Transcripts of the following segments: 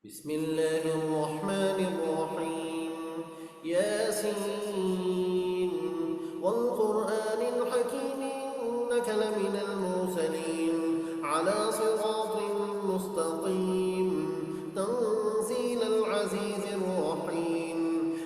بسم الله الرحمن الرحيم. ياسين والقرآن الحكيم إنك لمن المرسلين على صراط مستقيم تنزيل العزيز الرحيم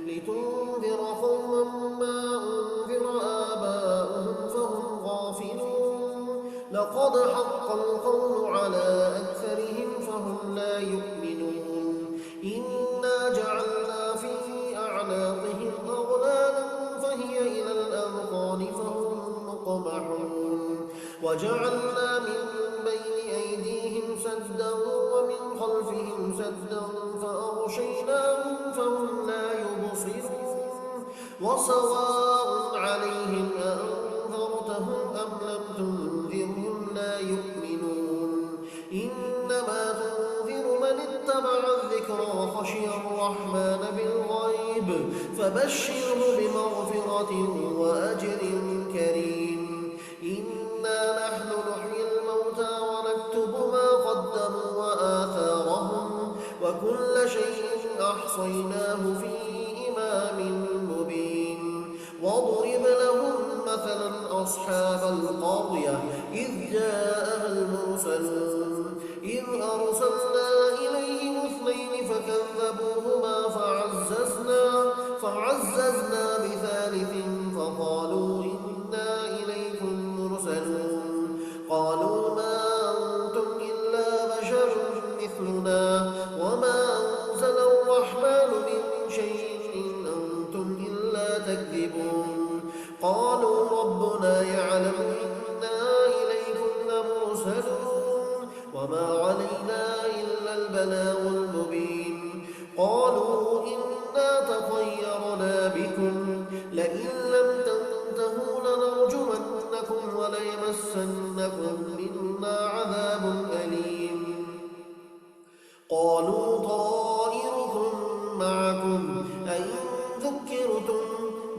لتنذر قوما ما أنذر آباؤهم فهم غافلون لقد حق القول على أكثرهم فهم لا يؤمنون إنا جعلنا في أعناقهم أغلالا فهي إلى الأذقان فهم مقمحون وجعلنا من بين أيديهم سدا ومن خلفهم سدا فأغشيناهم فهم لا يبصرون وسواء عليهم أأنذرتهم أم لم تنذرهم لا يؤمنون إنما تنذر من اتبع الذكر وخشي الرحمن بالغيب فبشره بمغفرة وأجر كريم إنا نحن نحيي الموتى ونكتب ما قدموا وآثارهم وكل شيء أحصيناه في إمام مبين واضرب لهم مثلا أصحاب القرية إذ جاءها المرسلون إذ أرسلنا إليهم اثنين فكذبوهما فعززنا بثالث فقالوا إنا إليكم مرسلون قالوا ما أنتم إلا بشر مثلنا وما أنزل الرحمن من شيء إن أنتم إلا تكذبون قالوا ربنا يعلم إنا إليكم لمرسلون وما علينا إلا البلاغ المبين قالوا إنا تطيرنا بكم لئن لم تنتهوا لنرجمنكم وليمسنكم منا عذاب أليم قالوا طائركم معكم أئن ذكرتم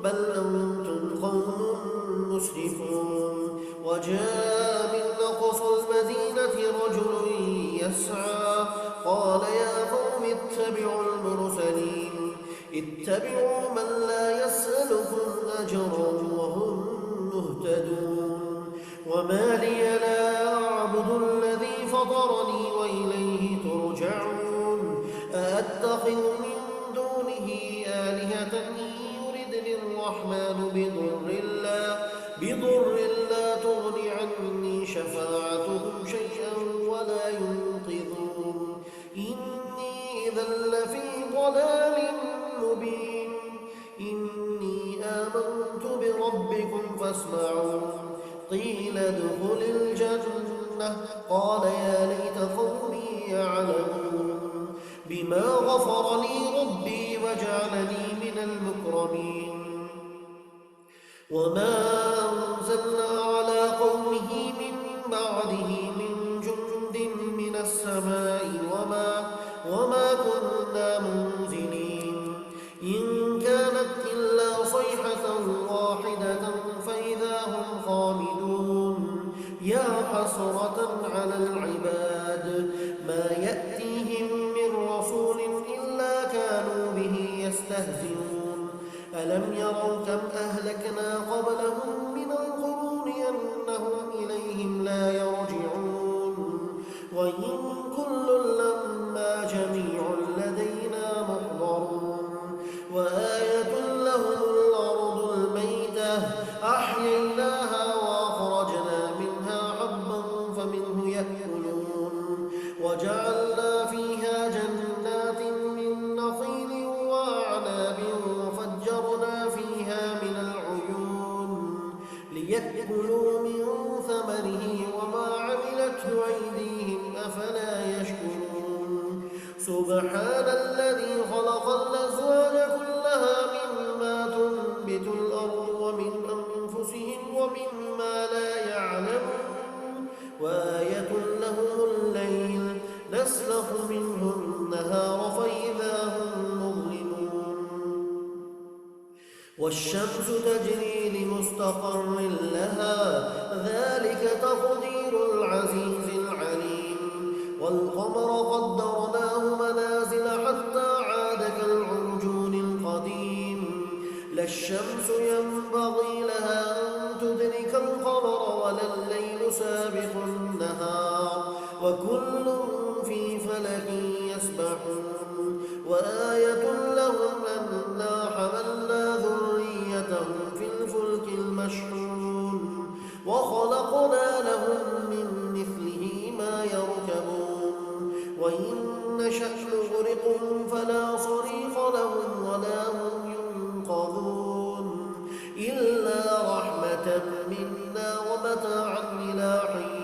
بل أنتم قوم مسرفون وجاء من أقصى المدينة رجل يسعى قال يا قوم اتبعوا المرسلين اتبعوا من لا يسألكم أجرا وهم مهتدون وما لي لا أعبد الذي فطرني وإليه ترجعون أأتخذ من دونه آلهة يردني الرحمن بضر لا تغني عني شفاعتهم شيئا ولا ينقذون إني إذا لفي ضلال مبين إني آمنت بربكم فاسمعون قيل ادخل الجنة قال يا ليت قومي يعلمون بما غفر لي ربي وجعلني من المكرمين وما أنزلنا على قومه من بعده من جند من السماء وما كنا منزلين إن كانت إلا صيحة واحدة فإذا هم خامدون يا حسرة على العباد ما يأتيهم من رسول إلا كانوا به يستهزئون ألم يروا كم أهلكنا قبلهم من القرون أنهم إليهم لا يرجعون وإن كل لما جميع لدينا محضرون وآية لهم الأرض الميتة أحييناها وأخرجنا منها حبا فمنه يأكلون وجعلنا فيها جنات من نخيل وأعناب وفجرنا فيها من العيون ليأكلوا من ثمره وما عملته أيديهم أفلا يشكرون سبحان الذي خلق الأزواج كلها مما تنبت الأرض ومن أنفسهم ومما لا يعلمون وآية لهم الليل نسلخ منه النهار فإذا هم مظلمون والشمس تجري لمستقر لها ذلك تقدير العزيز العليم والقمر قدرناه منازل فكل في فلك يسبحون وآية لهم أنا حملنا ذريتهم في الفلك المشحون وخلقنا لهم من مثله ما يركبون وإن نشأ نغرقهم فلا صريخ لهم ولا هم ينقذون إلا رحمة منا ومتاعا إلى حين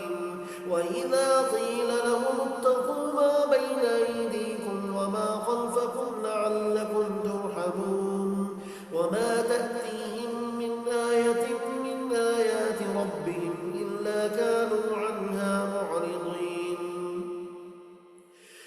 وإذا قيل لهم اتقوا ما بين أيديكم وما خلفكم لعلكم ترحمون وما تأتيهم من آية من آيات ربهم إلا كانوا عنها معرضين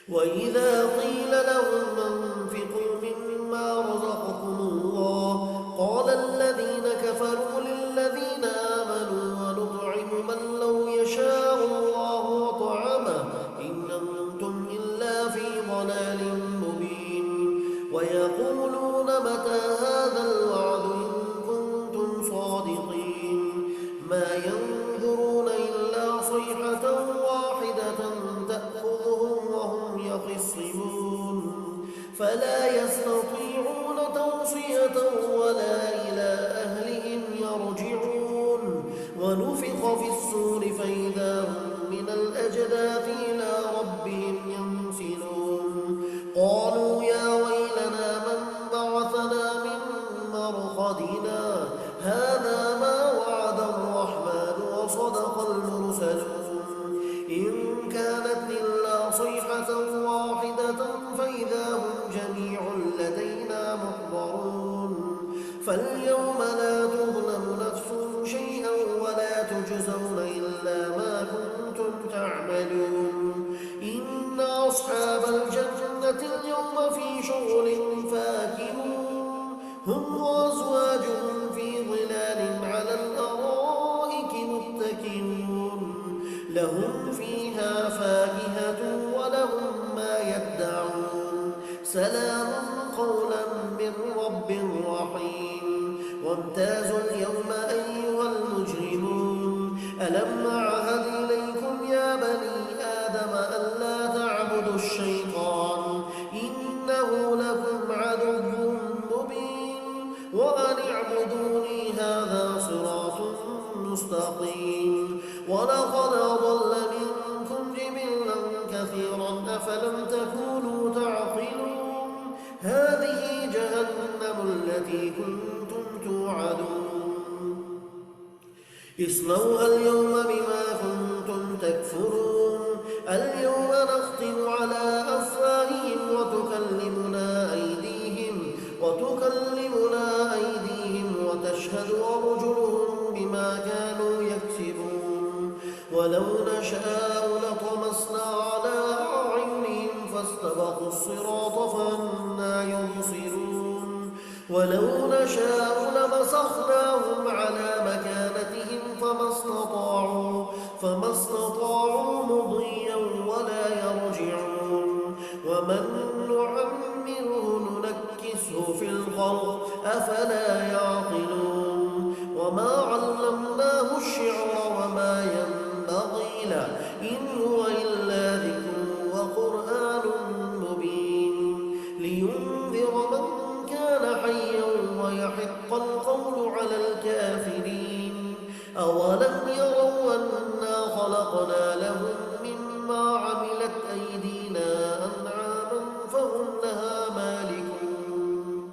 وإذا قيل لهم انفقوا مما رزقكم الله قال الذين كفروا للذين آمنوا ونطعم من لو يشاء الله وطعمه إن أنتم إلا في ضلال مبين ويقولون متى هذا الوعد إن كنتم صادقين ما ينظرون إلا صيحة واحدة تأخذهم وهم يخصمون فلا يستطيعون توصية ولا إلى أهلهم يرجعون ونفخ في الصور فإذا هم من الأجداث إلى ربهم ينسلون قالوا يا ويلنا من بعثنا من مرقدنا هذا ما وعد الرحمن وصدق المرسلون إن كانت إلا صيحة واحدة فإذا هم جميع لدينا محضرون فاليوم لا تظلم نفس شيئا ولا تجزون إلا ما كنتم تعملون إن أصحاب الجنة اليوم في شغل فاكهون هم وأزواجهم في ظلال على الأرائك متكئون لهم فيها فاكهة ولهم ما يدعون سلام قولا من رب رحيم وامتازوا اليوم أيها المجرمون ألم أعهد إليكم يا بني آدم ألا تعبدوا الشيطان إنه لكم عدو مبين وأن اعبدوني هذا صراط مستقيم ولقد أضل منكم جبلا كثيرا أفلم تكونوا تعقلون هذه جهنم التي كنتم توعدون اصلوها اليوم بما كنتم تكفرون اليوم نختم على أفواههم وتكلمنا أيديهم وتشهد أرجلهم بما كانوا يكسبون ولو نشاء لطمسنا على أعينهم فاستبقوا الصراط فأنى يبصرون ولو نشاء لمسخناهم على مكانتهم فما استطاعوا مضيا ولا يرجعون ومن نعمره ننكسه في الخلق أفلا يعقلون وما علمناه الشعر وما ينبغي له إن هو إلا ذكر وقرآن مبين لينذر من كان حيا ويحق القول على الكافرين أولم يروا أنا خلقنا لهم مما عملت أيدينا أنعاما فهم لها مالكون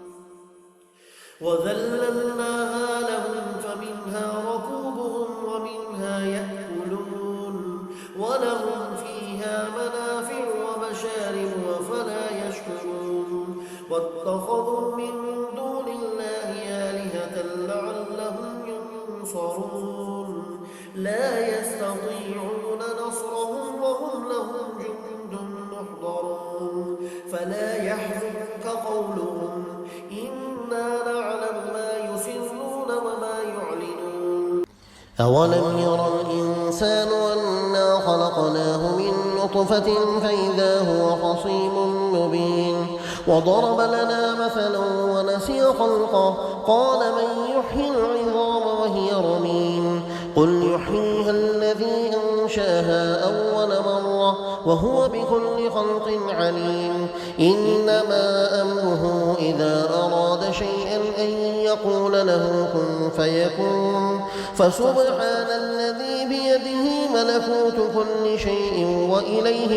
وذللناها لهم فمنها ركوبهم ومنها يأكلون ولهم فيها منافع ومشارب أفلا يشكرون واتخذوا من دون الله آلهة لعلهم ينصرون لا يستطيعون نصرهم وهم لهم جند محضرون فلا يحزنك قولهم إنا نعلم ما يسرون وما يعلنون أولم ير الإنسان أنا خلقناه من نطفة فإذا هو خصيم مبين وضرب لنا مثلا ونسي خلقه قال من يحيي العظام وهي رميم قل يحييها الذي أنشاها أول مرة وهو بكل خلق عليم إنما أمره إذا أراد شيئا أن يقول له كن فيكون فسبحان الذي بيده ملكوت كل شيء وإليه